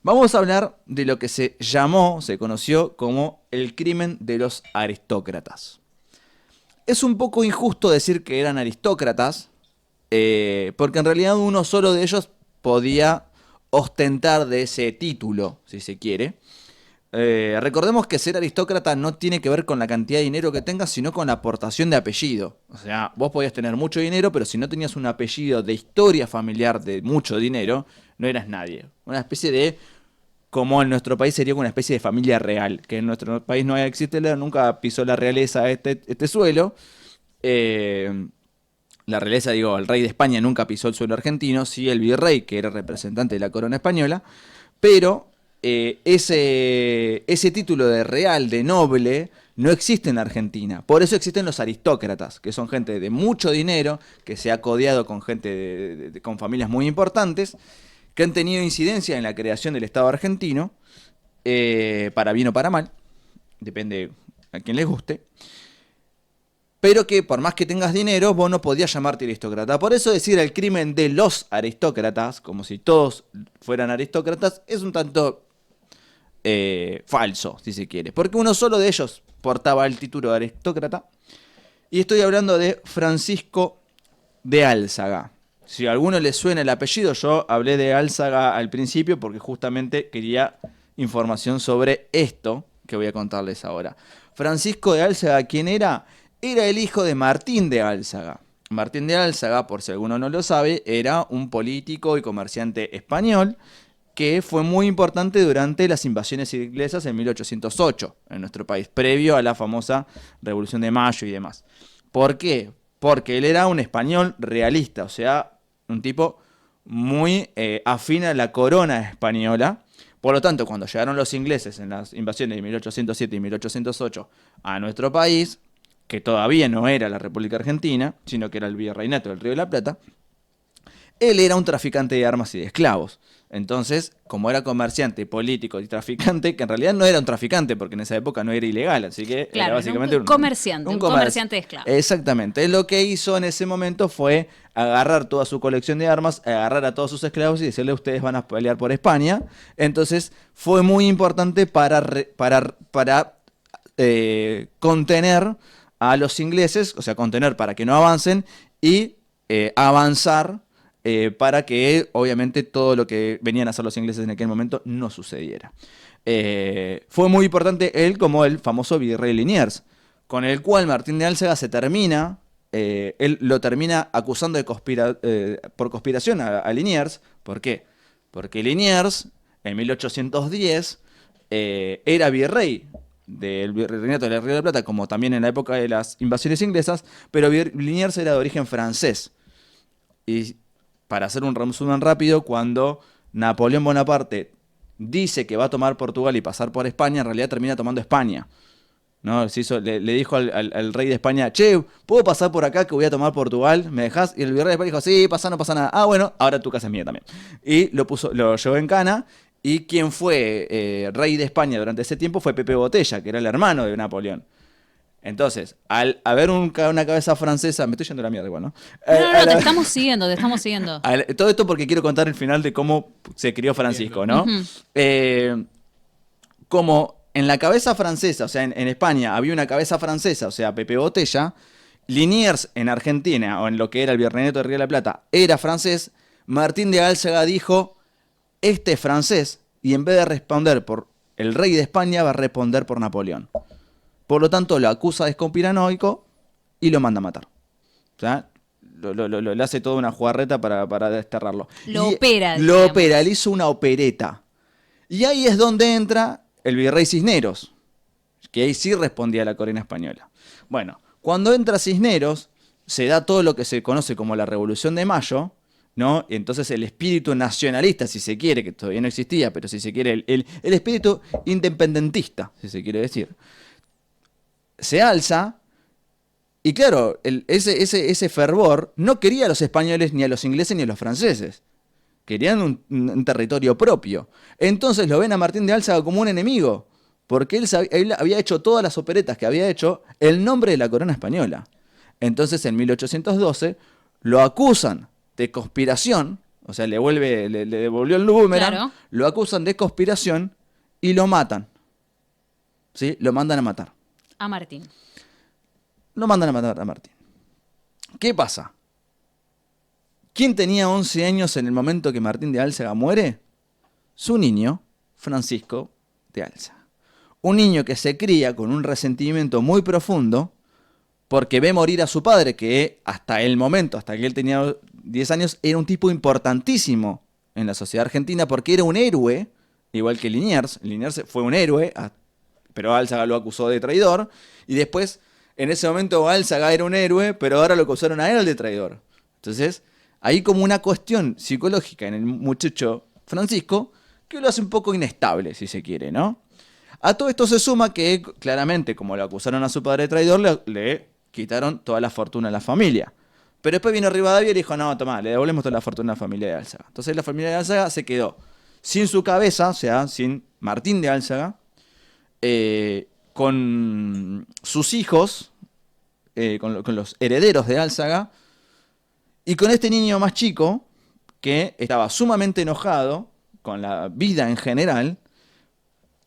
Vamos a hablar de lo que se conoció como el crimen de los aristócratas. Es un poco injusto decir que eran aristócratas, porque en realidad uno solo de ellos podía ostentar de ese título, si se quiere. Recordemos que ser aristócrata no tiene que ver con la cantidad de dinero que tengas, sino con la aportación de apellido. O sea, vos podías tener mucho dinero, pero si no tenías un apellido de historia familiar de mucho dinero, no eras nadie. Una especie de, como en nuestro país sería una especie de familia real, que en nuestro país no existe, nunca pisó la realeza este suelo. La realeza, digo, el rey de España nunca pisó el suelo argentino, sí el virrey, que era representante de la corona española, pero ese título de real, de noble, no existe en Argentina. Por eso existen los aristócratas, que son gente de mucho dinero, que se ha codeado con gente con familias muy importantes, que han tenido incidencia en la creación del Estado argentino, para bien o para mal, depende a quien les guste, pero que por más que tengas dinero, vos no podías llamarte aristócrata. Por eso decir el crimen de los aristócratas, como si todos fueran aristócratas, es un tanto falso, si se quiere. Porque uno solo de ellos portaba el título de aristócrata. Y estoy hablando de Francisco de Álzaga. Si a alguno le suena el apellido, yo hablé de Álzaga al principio porque justamente quería información sobre esto que voy a contarles ahora. Francisco de Álzaga, ¿quién era? Era el hijo de Martín de Álzaga. Martín de Álzaga, por si alguno no lo sabe, era un político y comerciante español que fue muy importante durante las invasiones inglesas en 1808 en nuestro país, previo a la famosa Revolución de Mayo y demás. ¿Por qué? Porque él era un español realista, o sea, un tipo muy afín a la corona española. Por lo tanto, cuando llegaron los ingleses en las invasiones de 1807 y 1808 a nuestro país, que todavía no era la República Argentina, sino que era el Virreinato del Río de la Plata, él era un traficante de armas y de esclavos. Entonces, como era comerciante, político y traficante, que en realidad no era un traficante, porque en esa época no era ilegal, así que Claro, era básicamente un comerciante, un comerciante de esclavos. Exactamente. Él lo que hizo en ese momento fue agarrar toda su colección de armas, agarrar a todos sus esclavos y decirle: ustedes van a pelear por España. Entonces, fue muy importante para contener a los ingleses, o sea, contener para que no avancen y avanzar para que obviamente todo lo que venían a hacer los ingleses en aquel momento no sucediera. Fue muy importante él como el famoso virrey Liniers, con el cual Martín de Álzaga él lo termina acusando por conspiración a Liniers. ¿Por qué? Porque Liniers en 1810 era virrey del Virreinato del Río de la Plata, como también en la época de las invasiones inglesas, pero Liniers era de origen francés. Y para hacer un resumen rápido, cuando Napoleón Bonaparte dice que va a tomar Portugal y pasar por España, en realidad termina tomando España, ¿no? Le dijo al rey de España: che, ¿puedo pasar por acá que voy a tomar Portugal? ¿Me dejás? Y el virrey de España dijo: sí, pasa, no pasa nada. Ah, bueno, ahora tu casa es mía también. Y lo llevó en cana. Y quien fue rey de España durante ese tiempo fue Pepe Botella, que era el hermano de Napoleón. Entonces, al haber una cabeza francesa, me estoy yendo a la mierda igual, ¿no? No, te estamos siguiendo, te estamos siguiendo. Todo esto porque quiero contar el final de cómo se crió Francisco, ¿no? Como en la cabeza francesa, o sea, en España había una cabeza francesa, o sea, Pepe Botella. Liniers en Argentina, o en lo que era el Virreinato de Río de la Plata, era francés. Martín de Álzaga dijo: este es francés, y en vez de responder por el rey de España, va a responder por Napoleón. Por lo tanto, lo acusa de conspiranoico y lo manda a matar. O sea, le hace toda una jugarreta para desterrarlo. Lo opera. Lo opera, le hizo una opereta. Y ahí es donde entra el virrey Cisneros, que ahí sí respondía a la corona española. Bueno, cuando entra Cisneros, se da todo lo que se conoce como la Revolución de Mayo, ¿no? Y entonces el espíritu nacionalista, si se quiere, que todavía no existía, pero si se quiere, el espíritu independentista, si se quiere decir, se alza. Y claro, ese fervor no quería a los españoles, ni a los ingleses, ni a los franceses. Querían un territorio propio. Entonces lo ven a Martín de Álzaga como un enemigo, porque él había hecho todas las operetas que había hecho el nombre de la corona española. Entonces en 1812 lo acusan de conspiración, o sea, le devolvió el boomerang, Claro. lo acusan de conspiración y lo matan. ¿Sí? Lo mandan a matar. A Martín. Lo mandan a matar a Martín. ¿Qué pasa? ¿Quién tenía 11 años en el momento que Martín de Álzaga muere? Su niño, Francisco de Álzaga. Un niño que se cría con un resentimiento muy profundo porque ve morir a su padre, que hasta el momento, hasta que él tenía 10 años, era un tipo importantísimo en la sociedad argentina porque era un héroe, igual que Liniers. Liniers fue un héroe, pero Álzaga lo acusó de traidor. Y después, en ese momento, Álzaga era un héroe, pero ahora lo acusaron a él de traidor. Entonces, hay como una cuestión psicológica en el muchacho Francisco que lo hace un poco inestable, si se quiere, ¿no? A todo esto se suma que, claramente, como lo acusaron a su padre de traidor, le quitaron toda la fortuna a la familia. Pero después vino Rivadavia y le dijo, no, tomá, le devolvemos toda la fortuna a la familia de Álzaga. Entonces la familia de Álzaga se quedó sin su cabeza, o sea, sin Martín de Álzaga, con sus hijos, con los herederos de Álzaga, y con este niño más chico, que estaba sumamente enojado con la vida en general,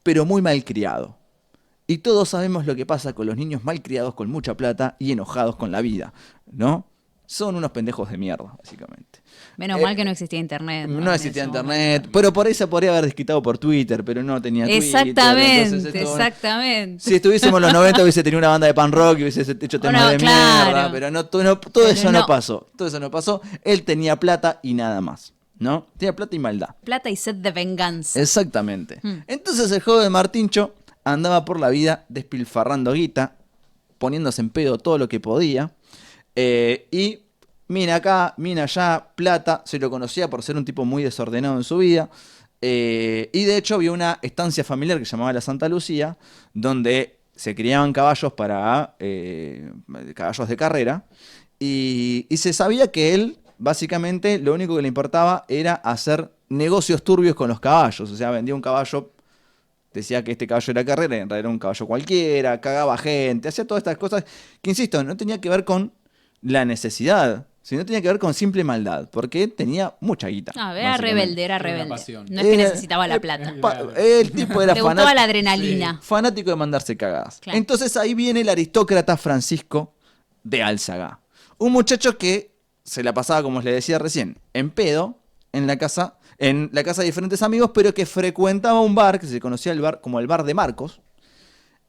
pero muy malcriado. Y todos sabemos lo que pasa con los niños malcriados con mucha plata y enojados con la vida, ¿no? Son unos pendejos de mierda, básicamente. Menos mal que no existía internet. No existía internet, pero por ahí se podría haber desquitado por Twitter, pero no tenía Twitter. Exactamente, exactamente. Si estuviésemos en los 90 hubiese tenido una banda de punk rock y hubiese hecho temas de mierda, pero todo eso no pasó. Todo eso no pasó. Él tenía plata y nada más, ¿no? Tenía plata y maldad. Plata y sed de venganza. Exactamente. Entonces el joven Martincho andaba por la vida despilfarrando guita, poniéndose en pedo todo lo que podía. Y mina acá, mina allá, plata, se lo conocía por ser un tipo muy desordenado en su vida. Y de hecho había una estancia familiar que se llamaba la Santa Lucía, donde se criaban caballos para caballos de carrera. Y se sabía que él, básicamente, lo único que le importaba era hacer negocios turbios con los caballos. O sea, vendía un caballo, decía que este caballo era carrera, en realidad era un caballo cualquiera, cagaba gente, hacía todas estas cosas que, insisto, no tenía que ver con la necesidad, sino tenía que ver con simple maldad, porque tenía mucha guita. Era rebelde, era rebelde. No es que necesitaba la plata. El tipo era Le gustaba la adrenalina. Fanático de mandarse cagadas. Claro. Entonces ahí viene el aristócrata Francisco de Álzaga. Un muchacho que se la pasaba, como les decía recién, en pedo, en la casa de diferentes amigos, pero que frecuentaba un bar, que se conocía como el bar de Marcos,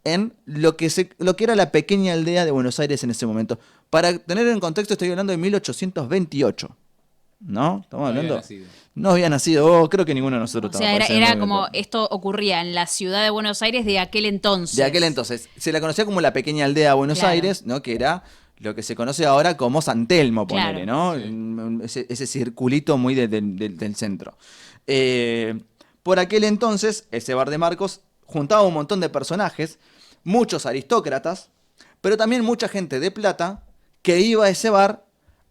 en lo que era la pequeña aldea de Buenos Aires en ese momento. Para tener en contexto, estoy hablando de 1828. ¿No? ¿Estamos hablando? No había nacido. Creo que ninguno de nosotros estaba. O sea, era como esto ocurría en la ciudad de Buenos Aires de aquel entonces. De aquel entonces. Se la conocía como la pequeña aldea de Buenos Aires, ¿no? Que era lo que se conoce ahora como San Telmo, ponele, ¿no? Sí. Ese circulito muy del centro. Por aquel entonces, ese bar de Marcos juntaba un montón de personajes, muchos aristócratas, pero también mucha gente de plata que iba a ese bar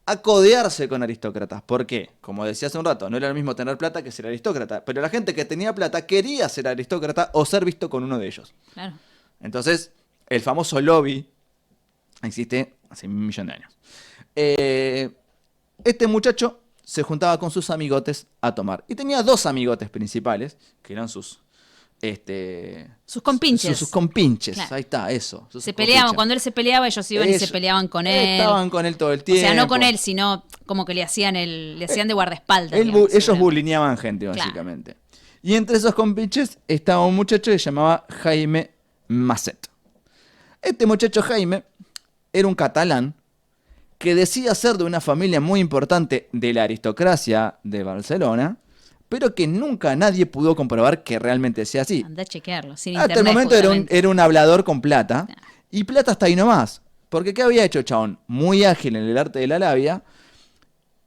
a codearse con aristócratas. ¿Por qué? Como decía hace un rato, no era lo mismo tener plata que ser aristócrata, pero la gente que tenía plata quería ser aristócrata o ser visto con uno de ellos. Claro. Entonces, el famoso lobby existe hace 1.000.000 de años. Este muchacho se juntaba con sus amigotes a tomar. Y tenía 2 amigotes principales, que eran sus compinches. Sus compinches, claro. Ahí está, eso. Se peleaban, cuando él se peleaba, ellos iban y se peleaban con él. Estaban con él todo el tiempo. O sea, no con él, sino como que le hacían de guardaespaldas. Ellos bulineaban gente, básicamente. Claro. Y entre esos compinches estaba un muchacho que se llamaba Jaime Masset. Este muchacho Jaime era un catalán que decía ser de una familia muy importante de la aristocracia de Barcelona, pero que nunca nadie pudo comprobar que realmente sea así. Anda a chequearlo, sin Hasta internet. Hasta el momento era un hablador con plata, y plata hasta ahí nomás. Porque ¿qué había hecho, chabón? Muy ágil en el arte de la labia.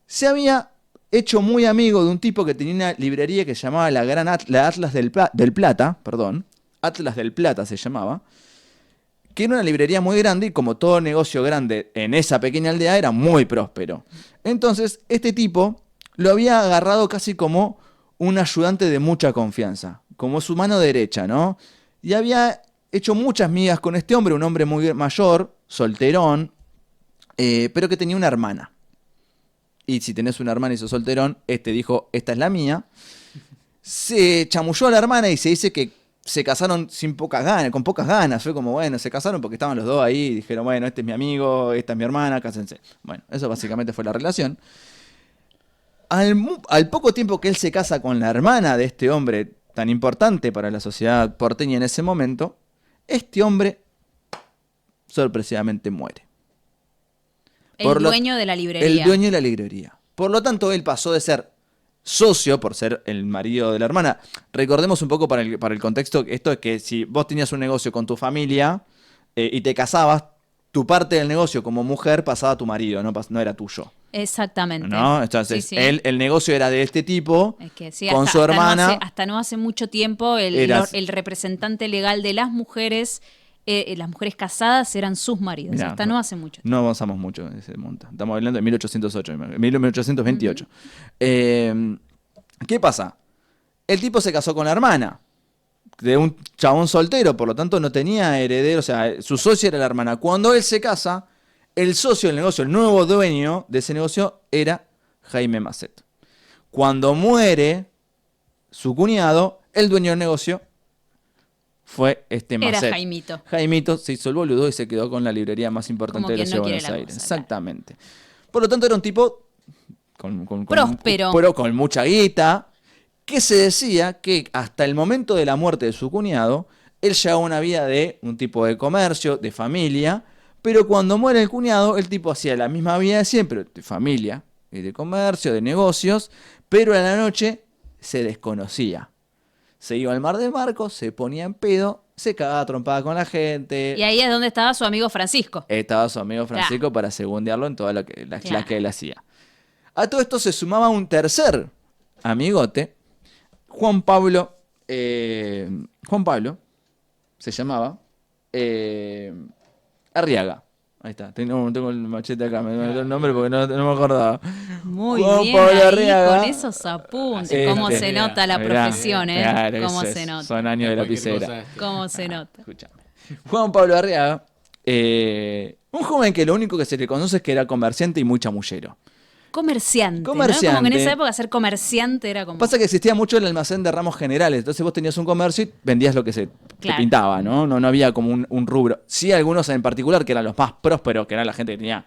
Se había hecho muy amigo de un tipo que tenía una librería que se llamaba la Atlas del Plata, Atlas del Plata se llamaba, que era una librería muy grande y como todo negocio grande en esa pequeña aldea era muy próspero. Entonces, este tipo lo había agarrado casi como un ayudante de mucha confianza, como su mano derecha, ¿no? Y había hecho muchas migas con este hombre, un hombre muy mayor, solterón, pero que tenía una hermana. y si tenés una hermana y sos solterón, este dijo, esta es la mía. Se chamulló a la hermana y se dice que se casaron con pocas ganas. Fue como, bueno, se casaron porque estaban los dos ahí y dijeron, bueno, este es mi amigo, esta es mi hermana, cásense. Bueno, eso básicamente fue la relación. Al poco tiempo que él se casa con la hermana de este hombre tan importante para la sociedad porteña en ese momento, este hombre sorpresivamente muere. El dueño de la librería. El dueño de la librería. Por lo tanto, él pasó de ser socio, por ser el marido de la hermana. Recordemos un poco para el contexto, esto es que si vos tenías un negocio con tu familia y te casabas, tu parte del negocio como mujer pasaba a tu marido, no era tuyo. Exactamente. ¿No? Entonces, sí. el negocio era de este tipo, Es que sí, con su hermana. Hasta no hace mucho tiempo, el representante legal de las mujeres casadas eran sus maridos. Mirá, hasta no hace mucho tiempo. No avanzamos mucho en ese monto. Estamos hablando de 1808, 1828. ¿Qué pasa? El tipo se casó con la hermana de un chabón soltero, por lo tanto no tenía heredero, o sea, su socio era la hermana. Cuando él se casa, el socio del negocio, el nuevo dueño de ese negocio era Jaime Macet. Cuando muere su cuñado, el dueño del negocio fue Macet. Era Jaimito. Jaimito se hizo el boludo y se quedó con la librería más importante de la ciudad de Buenos Aires. Exactamente. Por lo tanto, era un tipo próspero, pero con mucha guita, que se decía que hasta el momento de la muerte de su cuñado, él llevaba una vida de un tipo de comercio, de familia, pero cuando muere el cuñado, el tipo hacía la misma vida de siempre, de familia, y de comercio, de negocios, pero a la noche se desconocía. Se iba al Mar de Marcos, se ponía en pedo, se cagaba trompada con la gente. Y ahí es donde estaba su amigo Francisco. Estaba su amigo Francisco para segundearlo en todas las clases que él hacía. A todo esto se sumaba un tercer amigote, Juan Pablo se llamaba Arriaga. Ahí está, tengo el machete acá, me dio el nombre porque no me acordaba. Muy Juan bien, Pablo ahí, Arriaga. con esos apuntes. Cómo se nota la profesión, Claro, cómo se nota. Son años de lapicera. Cómo se nota. Escuchame. Juan Pablo Arriaga, un joven que lo único que se le conoce es que era comerciante y muy chamullero. Comerciante, ¿no? Comerciante. Como que en esa época ser comerciante era como... Pasa que existía mucho el almacén de ramos generales, entonces vos tenías un comercio y vendías lo que te pintaba, ¿no? No había como un rubro. Sí, algunos en particular que eran los más prósperos, que era la gente que tenía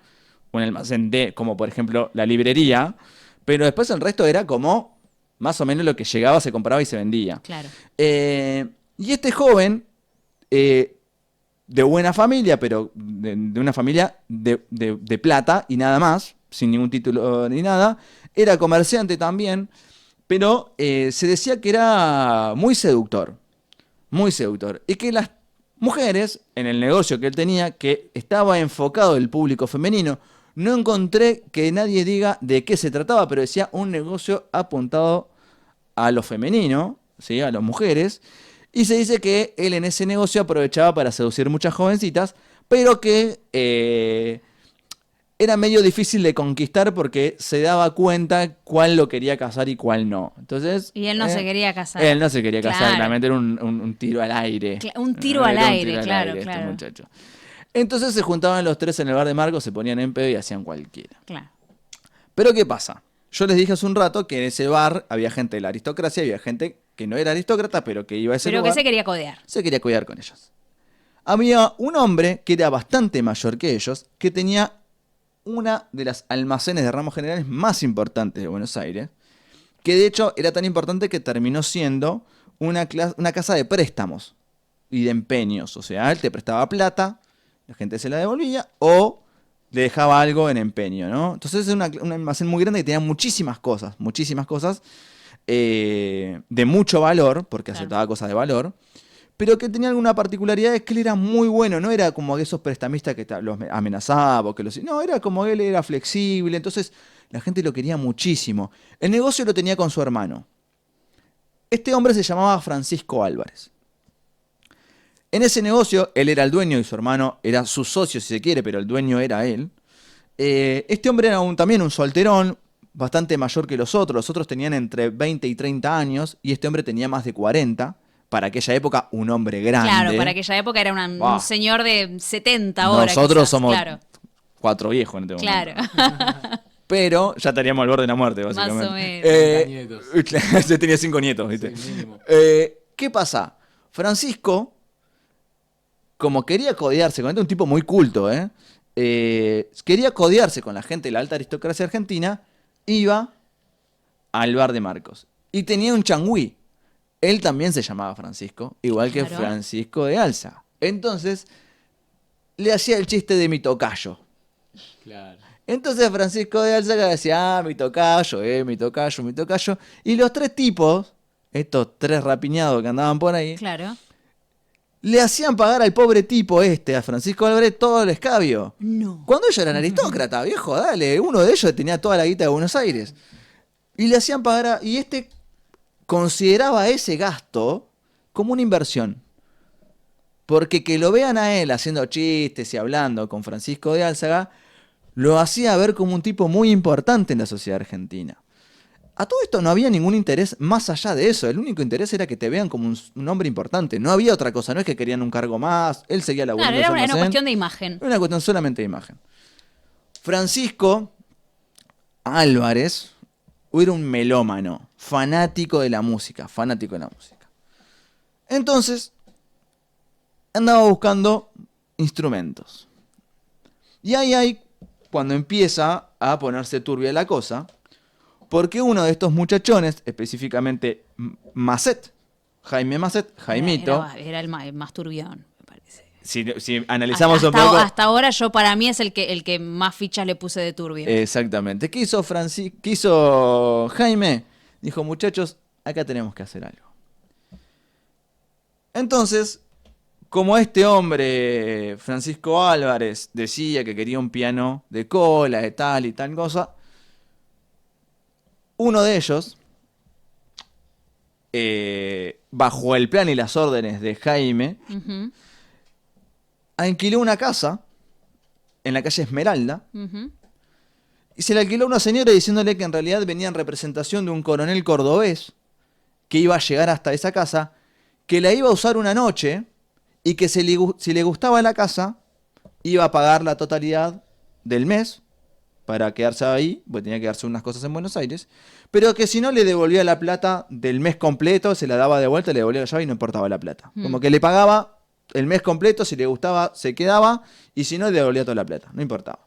un almacén como por ejemplo la librería, pero después el resto era como más o menos lo que llegaba, se compraba y se vendía. Claro. Y este joven, de buena familia, pero de una familia de plata y nada más, sin ningún título ni nada, era comerciante también, pero se decía que era muy seductor, y que las mujeres, en el negocio que él tenía, que estaba enfocado el público femenino, no encontré que nadie diga de qué se trataba, pero decía un negocio apuntado a lo femenino, ¿sí? A las mujeres, y se dice que él en ese negocio aprovechaba para seducir muchas jovencitas, pero que era medio difícil de conquistar porque se daba cuenta cuál lo quería casar y cuál no. Entonces, y él no se quería casar. Él no se quería casar, Claro. realmente era un tiro al aire. Un tiro al aire, claro. Este muchacho. Entonces se juntaban los tres en el bar de Marcos, se ponían en pedo y hacían cualquiera. Claro. Pero ¿qué pasa? Yo les dije hace un rato que en ese bar había gente de la aristocracia, había gente que no era aristócrata, pero que iba a ese Pero lugar. que se quería codear. Se quería cuidar con ellos. Había un hombre que era bastante mayor que ellos, que tenía una de las almacenes de ramos generales más importantes de Buenos Aires, que de hecho era tan importante que terminó siendo una casa de préstamos y de empeños. O sea, él te prestaba plata, la gente se la devolvía o le dejaba algo en empeño, ¿no? Entonces es un almacén muy grande que tenía muchísimas cosas de mucho valor, porque aceptaba cosas de valor, pero que tenía alguna particularidad, es que él era muy bueno, no era como esos prestamistas que los amenazaba, o que no, era como él era flexible, entonces la gente lo quería muchísimo. El negocio lo tenía con su hermano. Este hombre se llamaba Francisco Álvarez. En ese negocio, él era el dueño y su hermano era su socio, si se quiere, pero el dueño era él. Este hombre era también un solterón, bastante mayor que los otros. Los otros tenían entre 20 y 30 años y este hombre tenía más de 40. Para aquella época, un hombre grande. Claro, para aquella época era un señor de 70 ahora. Nosotros quizás, somos 4 viejos en este momento. Claro. Pero ya estaríamos al borde de la muerte, básicamente. Más o menos. Nietos. Se tenía 5 nietos, ¿viste? Sí, mínimo. ¿Qué pasa? Francisco, como quería codearse con un tipo muy culto, quería codearse con la gente de la alta aristocracia argentina, iba al bar de Marcos. Y tenía un changüí. Él también se llamaba Francisco, igual que Claro. Francisco de Álzaga. Entonces, le hacía el chiste de mi tocayo. Claro. Entonces Francisco de Álzaga decía, mi tocayo, mi tocayo, mi tocayo. Y los 3 tipos, estos 3 rapiñados que andaban por ahí, Claro. le hacían pagar al pobre tipo a Francisco Álvarez, todo el escabio. No. Cuando ellos eran aristócratas, viejo, dale. Uno de ellos tenía toda la guita de Buenos Aires. Y le hacían pagar y consideraba ese gasto como una inversión. Porque que lo vean a él haciendo chistes y hablando con Francisco de Álzaga, lo hacía ver como un tipo muy importante en la sociedad argentina. A todo esto no había ningún interés más allá de eso. El único interés era que te vean como un hombre importante. No había otra cosa. No es que querían un cargo más. Él seguía laburando. Claro, en era ese una almacén. cuestión de imagen. Era una cuestión solamente de imagen. Francisco Álvarez era un melómano. Fanático de la música. Entonces, andaba buscando instrumentos. Y ahí cuando empieza a ponerse turbia la cosa, porque uno de estos muchachones, específicamente Jaime Macet, Jaimito, Era el más turbión, me parece. si analizamos un hasta, poco... hasta ahora yo para mí es el que más fichas le puse de turbio. Exactamente. ¿Qué hizo Jaime? Dijo, muchachos, acá tenemos que hacer algo. Entonces, como este hombre, Francisco Álvarez, decía que quería un piano de cola, de tal y tal cosa, uno de ellos, bajo el plan y las órdenes de Jaime, Ujú, alquiló una casa en la calle Esmeralda ujú. y se le alquiló a una señora diciéndole que en realidad venía en representación de un coronel cordobés que iba a llegar hasta esa casa, que la iba a usar una noche y que si le gustaba la casa, iba a pagar la totalidad del mes para quedarse ahí, porque tenía que darse unas cosas en Buenos Aires, pero que si no le devolvía la plata del mes completo, se la daba de vuelta, le devolvía la llave y no importaba la plata. Como que le pagaba el mes completo, si le gustaba se quedaba, y si no le devolvía toda la plata, no importaba.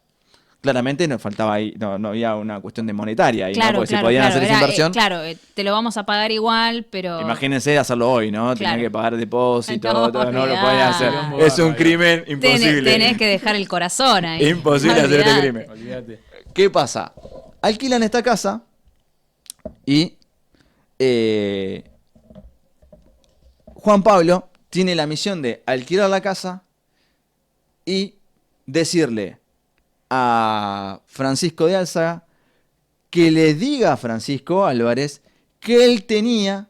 Claramente nos faltaba ahí, no había una cuestión de monetaria ahí, ¿no? Claro, Porque claro, si podían claro. hacer esa Era, inversión, te lo vamos a pagar igual, pero... imagínense hacerlo hoy, ¿no? Claro. Tenían que pagar depósito, No, no lo olvidate. podían hacer. Es un crimen imposible. Tenés que dejar el corazón ahí. Imposible hacer este Olvidate. crimen. Olvídate. ¿Qué pasa? Alquilan esta casa y Juan Pablo tiene la misión de alquilar la casa y decirle a Francisco de Álzaga que le diga a Francisco Álvarez que él tenía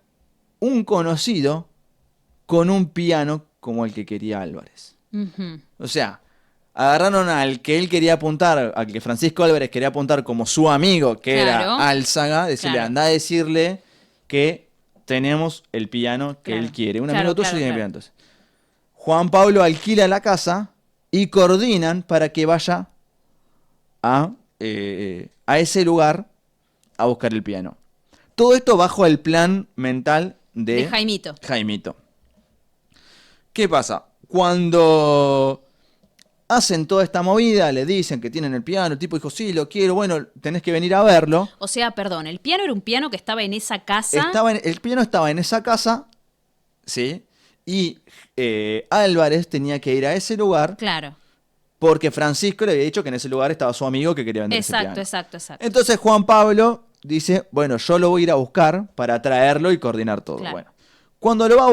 un conocido con un piano como el que quería Álvarez. Ujú. O sea, agarraron al que él quería apuntar, al que Francisco Álvarez quería apuntar como su amigo, que Claro. era Álzaga, decirle, Claro. anda a decirle que tenemos el piano que Claro. él quiere. Un Claro, amigo tuyo claro, tiene el claro. piano. Entonces, Juan Pablo alquila la casa y coordinan para que vaya a ese lugar a buscar el piano. Todo esto bajo el plan mental De Jaimito. Jaimito. ¿Qué pasa? Cuando hacen toda esta movida, le dicen que tienen el piano, el tipo dijo, sí, lo quiero, bueno, tenés que venir a verlo. O sea, perdón, el piano era un piano que estaba en esa casa. El piano estaba en esa casa, ¿sí? Y Álvarez tenía que ir a ese lugar Claro. porque Francisco le había dicho que en ese lugar estaba su amigo que quería vender ese piano. Exacto. Entonces Juan Pablo dice, bueno, yo lo voy a ir a buscar para traerlo y coordinar todo. Claro. Bueno, cuando lo va a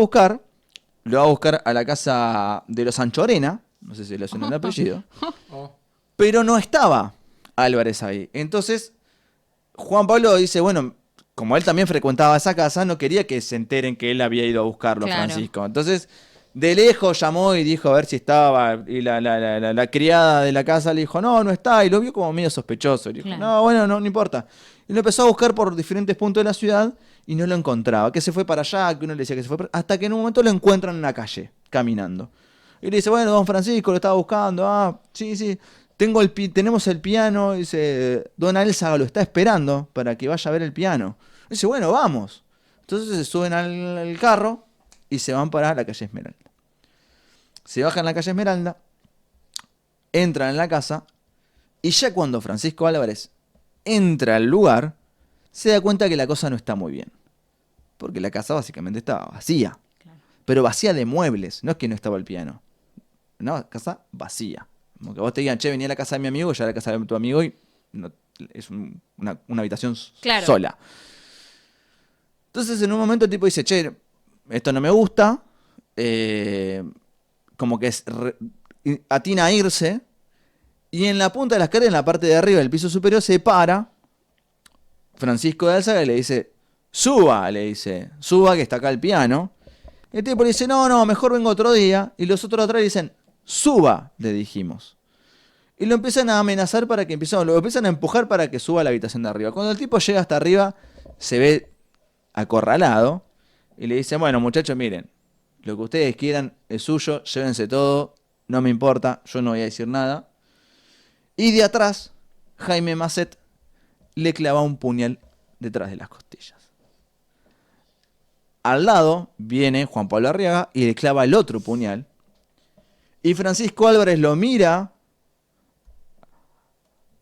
buscar a la casa de los Anchorena, no sé si le suena el apellido, Oh, pero no estaba Álvarez ahí. Entonces Juan Pablo dice, bueno, como él también frecuentaba esa casa, no quería que se enteren que él había ido a buscarlo, Claro. Francisco. Entonces, de lejos llamó y dijo a ver si estaba, y la criada de la casa le dijo, no está, y lo vio como medio sospechoso. Y dijo, Claro. no, bueno, no importa. Y lo empezó a buscar por diferentes puntos de la ciudad y no lo encontraba, que se fue para allá, que uno le decía que se fue para... hasta que en un momento lo encuentran en la calle, caminando. Y le dice, bueno, don Francisco lo estaba buscando, sí, tenemos el piano, dice, Don Álzaga lo está esperando para que vaya a ver el piano. Dice, bueno, vamos. Entonces se suben al carro y se van para la calle Esmeralda. Se bajan en la calle Esmeralda, entran en la casa y ya cuando Francisco Álvarez entra al lugar, se da cuenta que la cosa no está muy bien. Porque la casa básicamente estaba vacía. Claro. Pero vacía de muebles, no es que no estaba el piano. Una casa vacía. Como que vos te digan, che, venía a la casa de mi amigo, ya a la casa de tu amigo y no, es una habitación sola. Entonces en un momento el tipo dice, che, esto no me gusta, como que atina a irse, y en la punta de la escalera, en la parte de arriba del piso superior, se para Francisco de Álzaga y le dice, suba que está acá el piano. Y el tipo le dice, no, mejor vengo otro día, y los otros atrás le dicen, suba, le dijimos. Y lo empiezan a amenazar lo empiezan a empujar para que suba a la habitación de arriba. Cuando el tipo llega hasta arriba, se ve acorralado y le dice, bueno, muchachos, miren, lo que ustedes quieran es suyo, llévense todo, no me importa, yo no voy a decir nada. Y de atrás, Jaime Maset le clava un puñal detrás de las costillas. Al lado viene Juan Pablo Arriaga y le clava el otro puñal. Y Francisco Álvarez lo mira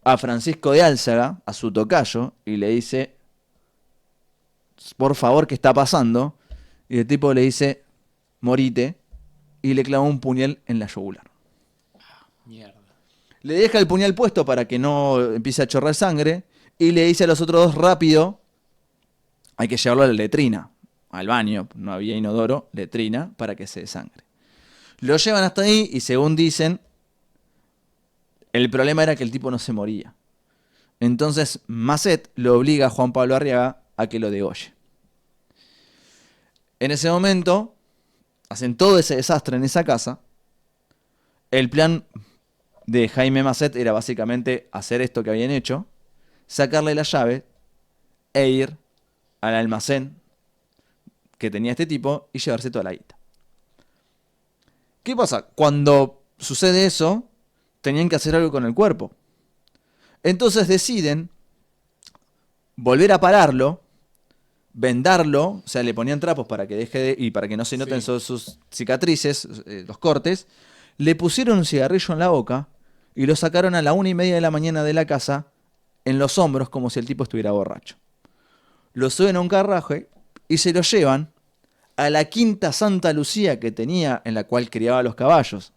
a Francisco de Álzaga, a su tocayo, y le dice, por favor, ¿qué está pasando? Y el tipo le dice, morite, y le clava un puñal en la yugular. Mierda. Le deja el puñal puesto para que no empiece a chorrar sangre, y le dice a los otros dos, rápido, hay que llevarlo a la letrina, al baño, no había inodoro, letrina, para que se desangre. Lo llevan hasta ahí y según dicen, el problema era que el tipo no se moría. Entonces Maset lo obliga a Juan Pablo Arriaga a que lo degolle. En ese momento, hacen todo ese desastre en esa casa. El plan de Jaime Maset era básicamente hacer esto que habían hecho, sacarle la llave e ir al almacén que tenía este tipo y llevarse toda la guita. ¿Qué pasa? Cuando sucede eso, tenían que hacer algo con el cuerpo. Entonces deciden volver a pararlo, vendarlo, o sea, le ponían trapos para que deje y para que no se noten sus cicatrices, los cortes. Le pusieron un cigarrillo en la boca y lo sacaron a la 1:30 de la mañana de la casa en los hombros como si el tipo estuviera borracho. Lo suben a un carruaje y se lo llevan a la quinta Santa Lucía que tenía, en la cual criaba los caballos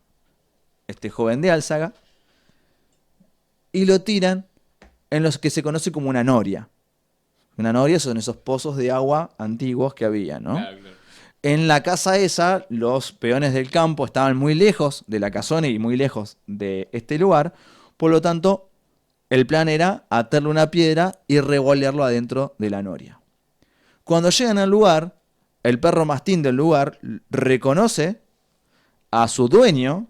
este joven de Álzaga, y lo tiran en los que se conoce como una noria. Una noria son esos pozos de agua antiguos que había, ¿no? Claro. En la casa esa, los peones del campo estaban muy lejos de la casona y muy lejos de este lugar, por lo tanto, el plan era atarle una piedra y revolearlo adentro de la noria. Cuando llegan al lugar, el perro mastín del lugar reconoce a su dueño,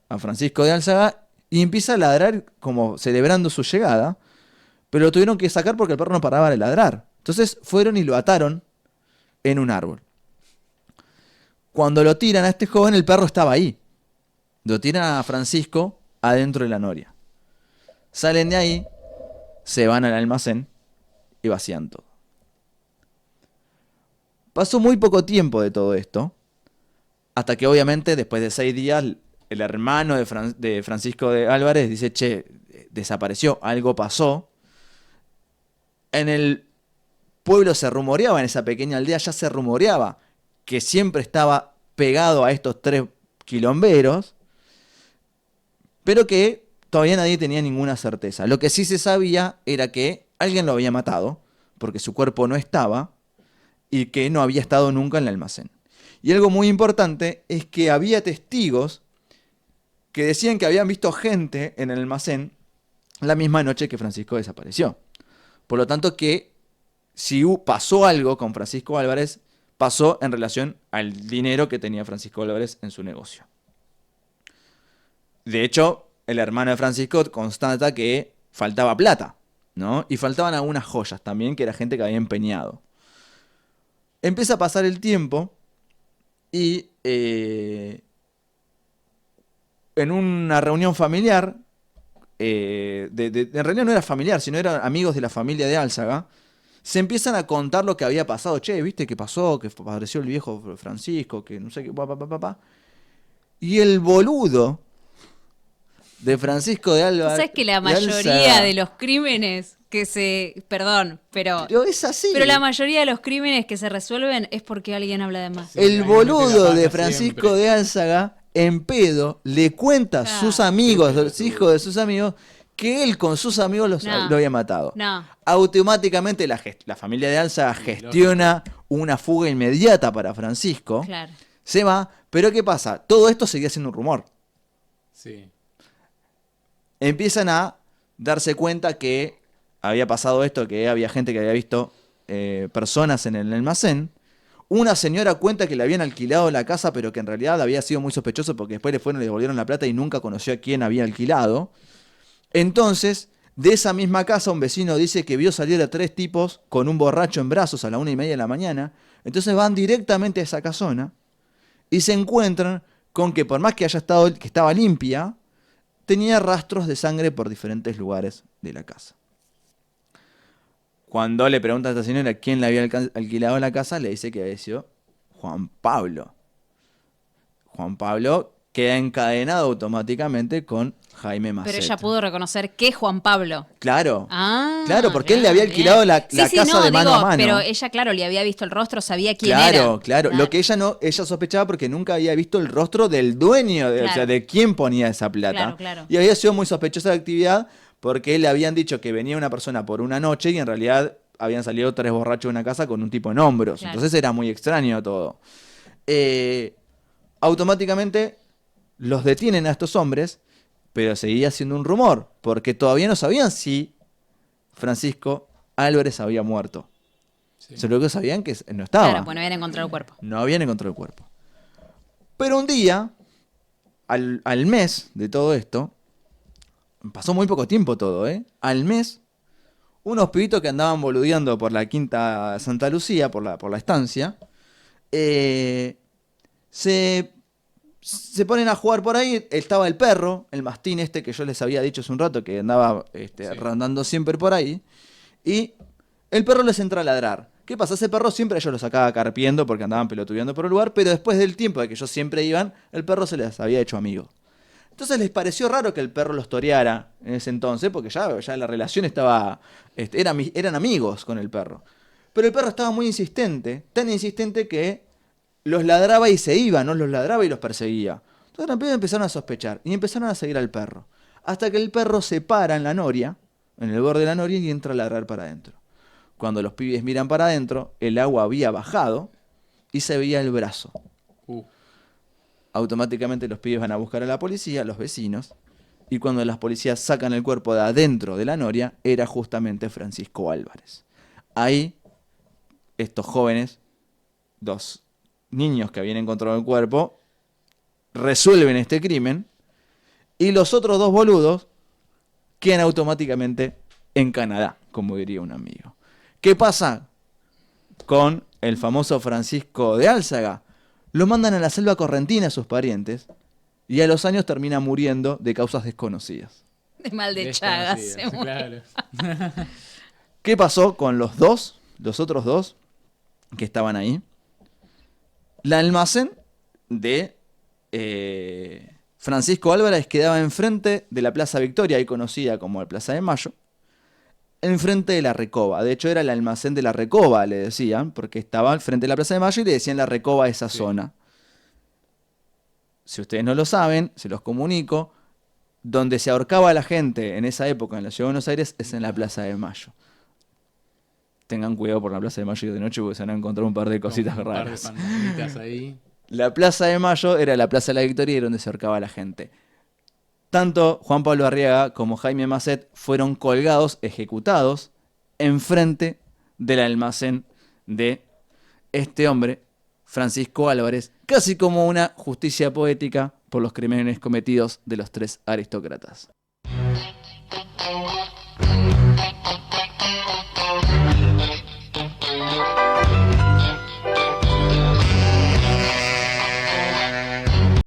a Francisco de Álzaga, y empieza a ladrar como celebrando su llegada, pero lo tuvieron que sacar porque el perro no paraba de ladrar. Entonces fueron y lo ataron en un árbol. Cuando lo tiran a este joven, el perro estaba ahí. Lo tiran a Francisco adentro de la noria. Salen de ahí, se van al almacén y vacían todo. Pasó muy poco tiempo de todo esto, hasta que obviamente después de 6 días el hermano de Francisco de Álvarez dice, che, desapareció, algo pasó. En el pueblo se rumoreaba, en esa pequeña aldea ya se rumoreaba que siempre estaba pegado a estos 3 quilomberos, pero que todavía nadie tenía ninguna certeza. Lo que sí se sabía era que alguien lo había matado, porque su cuerpo no estaba, y que no había estado nunca en el almacén. Y algo muy importante es que había testigos que decían que habían visto gente en el almacén la misma noche que Francisco desapareció. Por lo tanto, que si pasó algo con Francisco Álvarez, pasó en relación al dinero que tenía Francisco Álvarez en su negocio. De hecho, el hermano de Francisco constata que faltaba plata, ¿no? Y faltaban algunas joyas también, que era gente que había empeñado. Empieza a pasar el tiempo y en una reunión familiar, en realidad no era familiar, sino eran amigos de la familia de Álzaga, se empiezan a contar lo que había pasado. Che, ¿viste qué pasó? Que apareció el viejo Francisco, que no sé qué, pa. Y el boludo de Francisco de Álvarez. ¿Sabes que la mayoría de los crímenes perdón, pero es así. Pero la mayoría de los crímenes que se resuelven es porque alguien habla de más. Sí, el boludo de siempre. Francisco de Álzaga, en pedo, le cuenta a sus amigos, los hijos de sus amigos, que él con sus amigos lo había matado. No. Automáticamente la familia de Álzaga gestiona una fuga inmediata para Francisco. Claro. Se va, pero ¿qué pasa? Todo esto seguía siendo un rumor. Sí. Empiezan a darse cuenta que había pasado esto, que había gente que había visto personas en el almacén. Una señora cuenta que le habían alquilado la casa, pero que en realidad había sido muy sospechoso porque después le devolvieron la plata y nunca conoció a quién había alquilado. Entonces, de esa misma casa, un vecino dice que vio salir a 3 tipos con un borracho en brazos a la 1:30 de la mañana. Entonces van directamente a esa casona y se encuentran con que por más que que estaba limpia, tenía rastros de sangre por diferentes lugares de la casa. Cuando le pregunta a esta señora quién le había alquilado la casa, le dice que había sido Juan Pablo. Juan Pablo queda encadenado automáticamente con Jaime Macet. Pero ella pudo reconocer que es Juan Pablo. Claro. Claro, porque él le había alquilado la casa de mano a mano. Pero ella, claro, le había visto el rostro, sabía quién era. era. Claro. Lo que ella sospechaba porque nunca había visto el rostro del dueño, o sea, de quién ponía esa plata. Claro. Y había sido muy sospechosa la actividad porque le habían dicho que venía una persona por una noche y en realidad habían salido 3 borrachos de una casa con un tipo en hombros. Claro. Entonces era muy extraño todo. Automáticamente los detienen a estos hombres, pero seguía siendo un rumor, porque todavía no sabían si Francisco Álvarez había muerto. Sí. Solo que sabían que no estaba. Claro, pues no habían encontrado el cuerpo. No habían encontrado el cuerpo. Pero un día, al mes de todo esto, pasó muy poco tiempo todo, al mes, unos pibitos que andaban boludeando por la Quinta Santa Lucía, por la estancia, se ponen a jugar por ahí. Estaba el perro, el mastín este que yo les había dicho hace un rato, que andaba rondando siempre por ahí, y el perro les entra a ladrar. ¿Qué pasa? Ese perro siempre ellos lo sacaba carpiendo porque andaban pelotudeando por el lugar, pero después del tiempo de que ellos siempre iban, el perro se les había hecho amigo. Entonces les pareció raro que el perro los toreara en ese entonces, porque ya la relación estaba... eran amigos con el perro. Pero el perro estaba muy insistente, tan insistente que los ladraba y se iba, no los ladraba y los perseguía. Entonces empezaron a sospechar y empezaron a seguir al perro. Hasta que el perro se para en la noria, en el borde de la noria, y entra a ladrar para adentro. Cuando los pibes miran para adentro, el agua había bajado y se veía el brazo. Automáticamente los pibes van a buscar a la policía, los vecinos, y cuando las policías sacan el cuerpo de adentro de la noria, era justamente Francisco Álvarez. Ahí, estos jóvenes, 2 niños que habían encontrado el cuerpo, resuelven este crimen, y los otros 2 boludos quedan automáticamente en Canadá, como diría un amigo. ¿Qué pasa con el famoso Francisco de Álzaga? Lo mandan a la selva correntina a sus parientes y a los años termina muriendo de causas desconocidas. De mal de Chagas. Claro. ¿Qué pasó con los otros 2 que estaban ahí? El almacén de Francisco Álvarez quedaba enfrente de la Plaza Victoria, ahí conocida como la Plaza de Mayo, enfrente de la Recoba. De hecho, era el almacén de la Recoba, le decían, porque estaba al frente de la Plaza de Mayo y le decían la Recoba a esa zona. Si ustedes no lo saben, se los comunico, donde se ahorcaba a la gente en esa época en la Ciudad de Buenos Aires es en la Plaza de Mayo. Tengan cuidado por la Plaza de Mayo de noche porque se van a encontrar un par de cositas raras. Un par de fantasmitas ahí. La Plaza de Mayo era la Plaza de la Victoria y era donde se ahorcaba a la gente. Tanto Juan Pablo Arriaga como Jaime Macet fueron colgados, ejecutados, enfrente del almacén de este hombre, Francisco Álvarez, casi como una justicia poética por los crímenes cometidos de los 3 aristócratas.